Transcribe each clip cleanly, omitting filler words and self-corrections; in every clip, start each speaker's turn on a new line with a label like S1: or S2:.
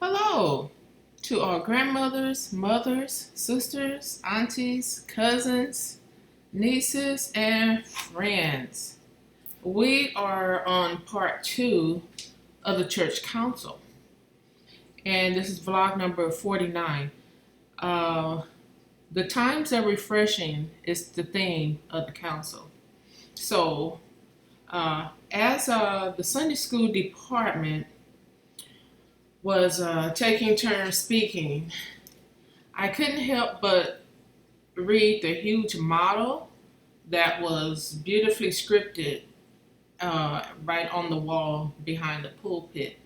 S1: Hello to our grandmothers, mothers, sisters, aunties, cousins, nieces, and friends. We are on part two of the church council, and this is vlog number 49. Uh, the times are refreshing is the theme of the council. So, as the Sunday school department was taking turns speaking, I couldn't help but read the huge model that was beautifully scripted right on the wall behind the pulpit.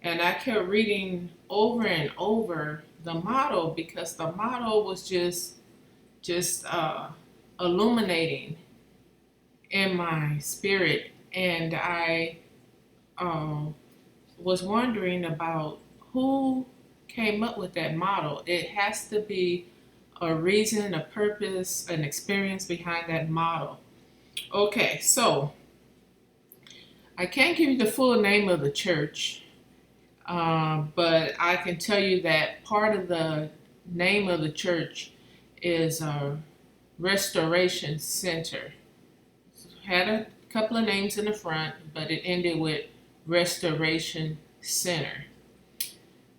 S1: And I kept reading over and over the model because the model was just illuminating in my spirit. And I um, was wondering about who came up with that model. It has to be a reason, a purpose, an experience behind that model. Okay, so I can't give you the full name of the church, but I can tell you that part of the name of the church is Restoration Center. Had a couple of names in the front, but it ended with Restoration Center.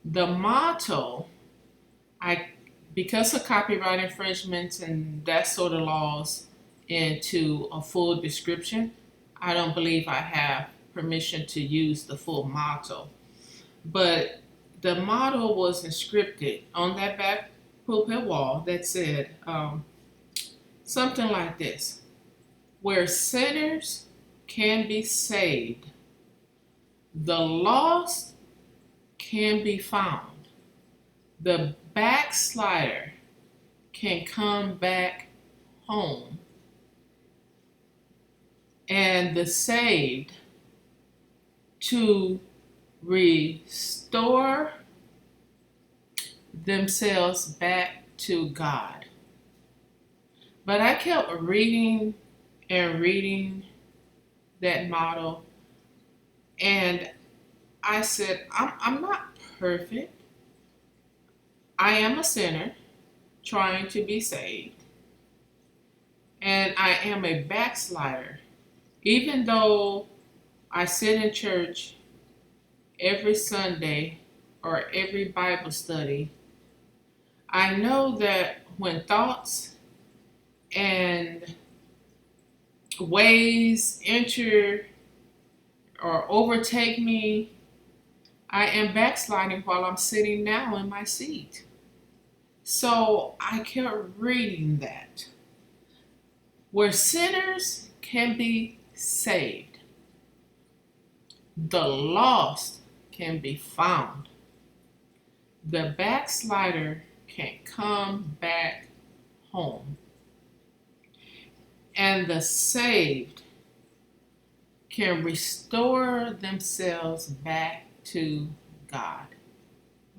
S1: The motto, I because of copyright infringements and that sort of laws into a full description, I don't believe I have permission to use the full motto. But the motto was inscripted on that back pulpit wall that said something like this: where sinners can be saved, the lost can be found, the backslider can come back home, and the saved to restore themselves back to God. But I kept reading and reading that model, and I said, I'm not perfect. I am a sinner trying to be saved, and I am a backslider. Even though I sit in church every Sunday or every Bible study, I know that when thoughts and ways enter or overtake me, I am backsliding while I'm sitting now in my seat. So I kept reading that. Where sinners can be saved, the lost can be found, the backslider can come back home, and the saved can restore themselves back to God.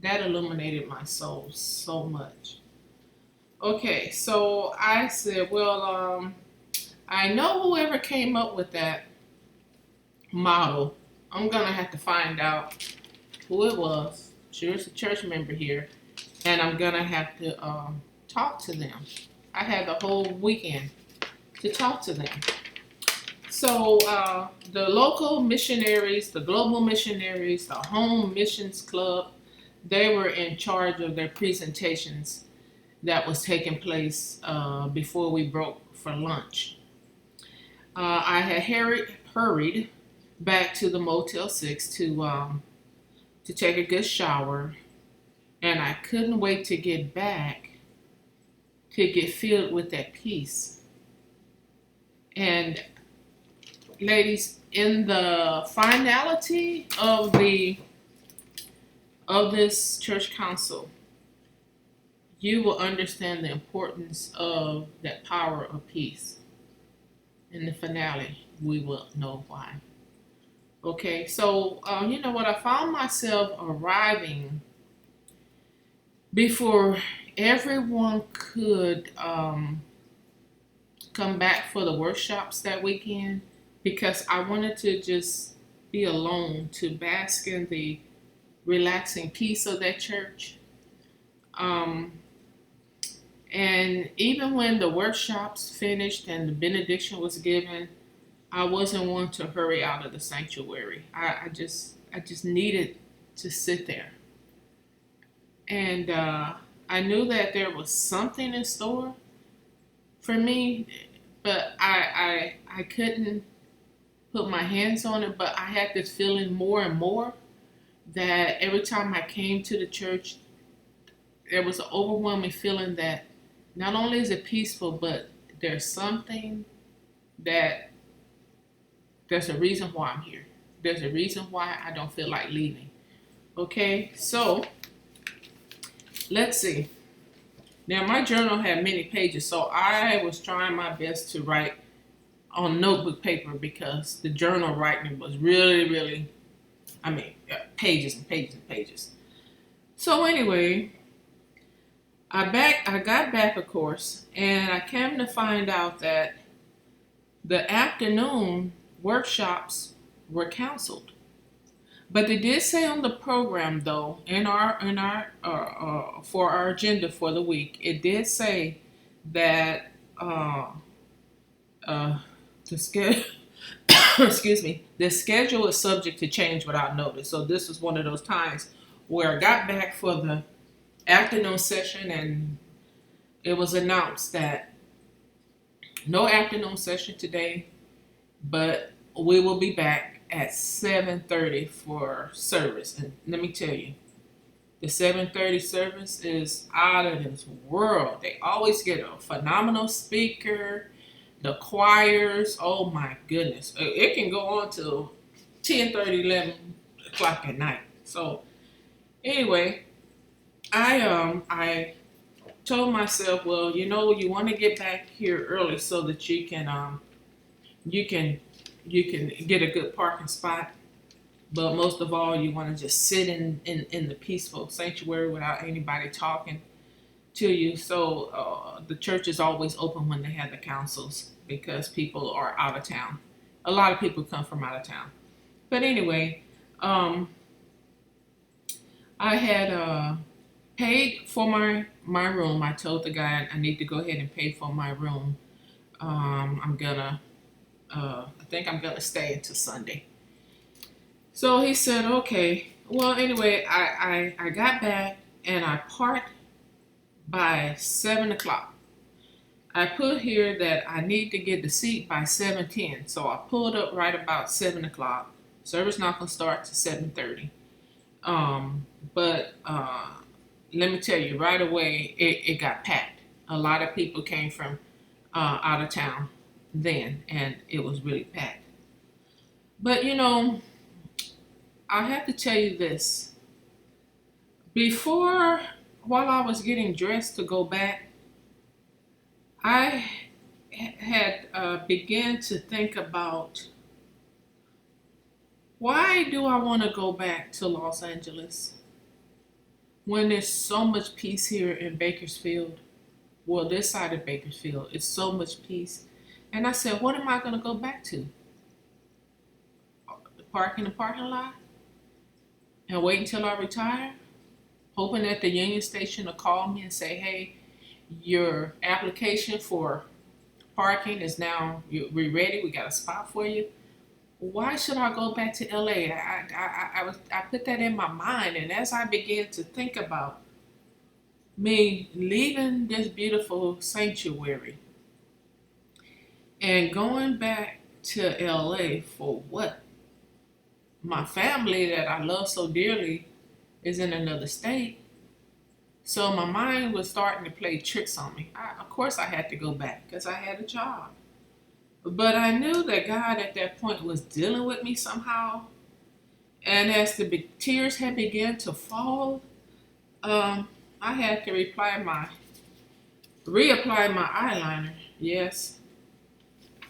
S1: That illuminated my soul so much. Okay, so I said, well, I know whoever came up with that model. I'm gonna have to find out who it was. Sure, it's a church member here, and I'm gonna have to talk to them. I had the whole weekend to talk to them. So the local missionaries, the global missionaries, the home missions club, they were in charge of their presentations that was taking place before we broke for lunch. I had hurried back to the Motel 6 to take a good shower, and I couldn't wait to get back to get filled with that peace. And ladies, in the finality of this church council, you will understand the importance of that power of peace. In the finale, we will know why. Okay, so you know what? I found myself arriving before everyone could come back for the workshops that weekend because I wanted to just be alone to bask in the relaxing peace of that church. Um, and even when the workshops finished and the benediction was given, I wasn't one to hurry out of the sanctuary. I just needed to sit there, and I knew that there was something in store for me, but I couldn't put my hands on it. But I had this feeling more and more that every time I came to the church, there was an overwhelming feeling that not only is it peaceful, but there's something that there's a reason why I'm here. There's a reason why I don't feel like leaving. Okay, so let's see. Now, my journal had many pages, so I was trying my best to write on notebook paper because the journal writing was really, really, pages and pages and pages. So anyway, I got back, of course, and I came to find out that the afternoon workshops were canceled. But they did say on the program, though, in our for our agenda for the week, it did say that the schedule, excuse me, the schedule is subject to change without notice. So this was one of those times where I got back for the afternoon session, and it was announced that no afternoon session today, but we will be back at 7:30 for service. And let me tell you, the 7:30 service is out of this world. They always get a phenomenal speaker. The choirs, oh my goodness, it can go on till 10:30, 11 o'clock at night. So anyway, I told myself, well, you want to get back here early so that you can you can get a good parking spot. But most of all, you want to just sit in the peaceful sanctuary without anybody talking to you. So the church is always open when they have the councils because people are out of town. A lot of people come from out of town. But anyway, I had paid for my room. I told the guy I need to go ahead and pay for my room. I think I'm gonna stay until Sunday. So he said, okay. Well, anyway, I got back and I parked by 7 o'clock. I put here that I need to get the seat by 7:10. So I pulled up right about 7 o'clock. Service not gonna start to 7:30. But let me tell you, right away it got packed. A lot of people came from out of town then, and it was really packed. But I have to tell you this. While I was getting dressed to go back, I had began to think about why do I want to go back to Los Angeles when there's so much peace here in Bakersfield? Well, this side of Bakersfield, it's so much peace. And I said, what am I going to go back to? Park in the parking lot and wait until I retire? Hoping that the Union Station will call me and say, hey, your application for parking is now, we're ready, we got a spot for you. Why should I go back to LA? I put that in my mind, and as I began to think about me leaving this beautiful sanctuary and going back to LA for what? My family that I love so dearly is in another state. So my mind was starting to play tricks on me. Of course I had to go back because I had a job. But I knew that God at that point was dealing with me somehow. And as the tears had begun to fall, I had to reapply my eyeliner. Yes.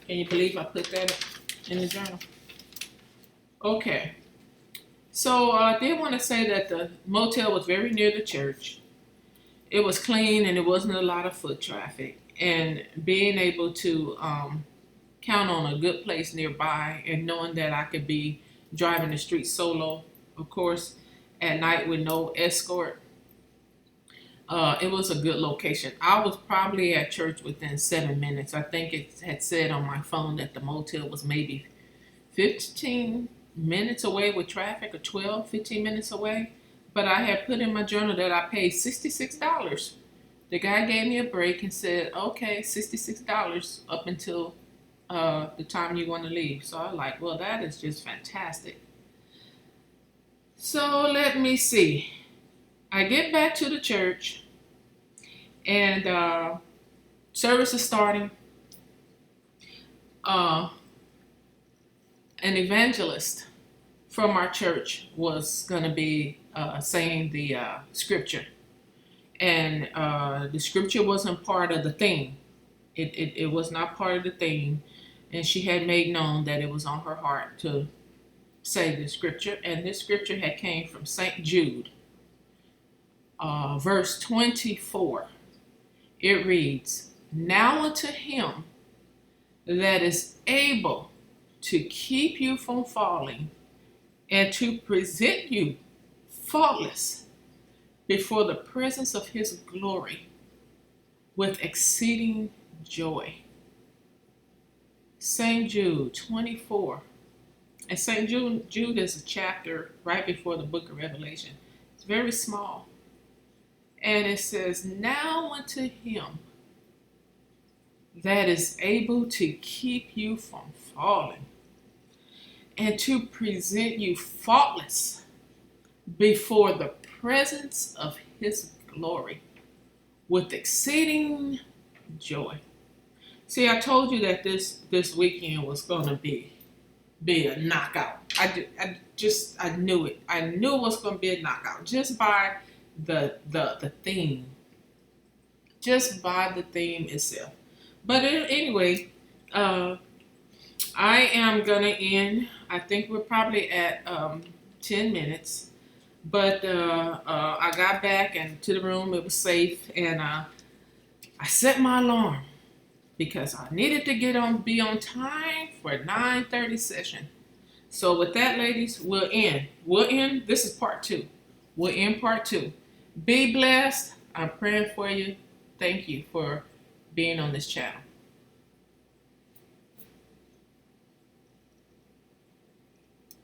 S1: Can you believe I put that in the journal? Okay. So I did want to say that the motel was very near the church. It was clean and there wasn't a lot of foot traffic. And being able to count on a good place nearby and knowing that I could be driving the street solo, of course, at night with no escort. It was a good location. I was probably at church within 7 minutes. I think it had said on my phone that the motel was maybe 15 minutes away with traffic, or 12, 15 minutes away. But I had put in my journal that I paid $66. The guy gave me a break and said, okay, $66 up until the time you want to leave. So I was like, well, that is just fantastic. So let me see. I get back to the church, and service is starting. An evangelist from our church was going to be saying the scripture. And the scripture wasn't part of the theme. It was not part of the theme. And she had made known that it was on her heart to say the scripture. And this scripture had came from St. Jude, verse 24. It reads, "Now unto him that is able to keep you from falling and to present you faultless before the presence of his glory with exceeding joy." St. Jude 24. And St. Jude is a chapter right before the book of Revelation. It's very small. And it says, "Now unto him that is able to keep you from falling and to present you faultless before the presence of his glory with exceeding joy." See, I told you that this weekend was going to be a knockout. I knew it. I knew it was going to be a knockout just by the theme, just by the theme itself. But anyway, I am gonna end. I think we're probably at 10 minutes. But I got back and to the room. It was safe, and I set my alarm because I needed to be on time for 9:30 session. So with that, ladies, we'll end. This is part 2. We'll end part 2. Be blessed. I'm praying for you. Thank you for being on this channel.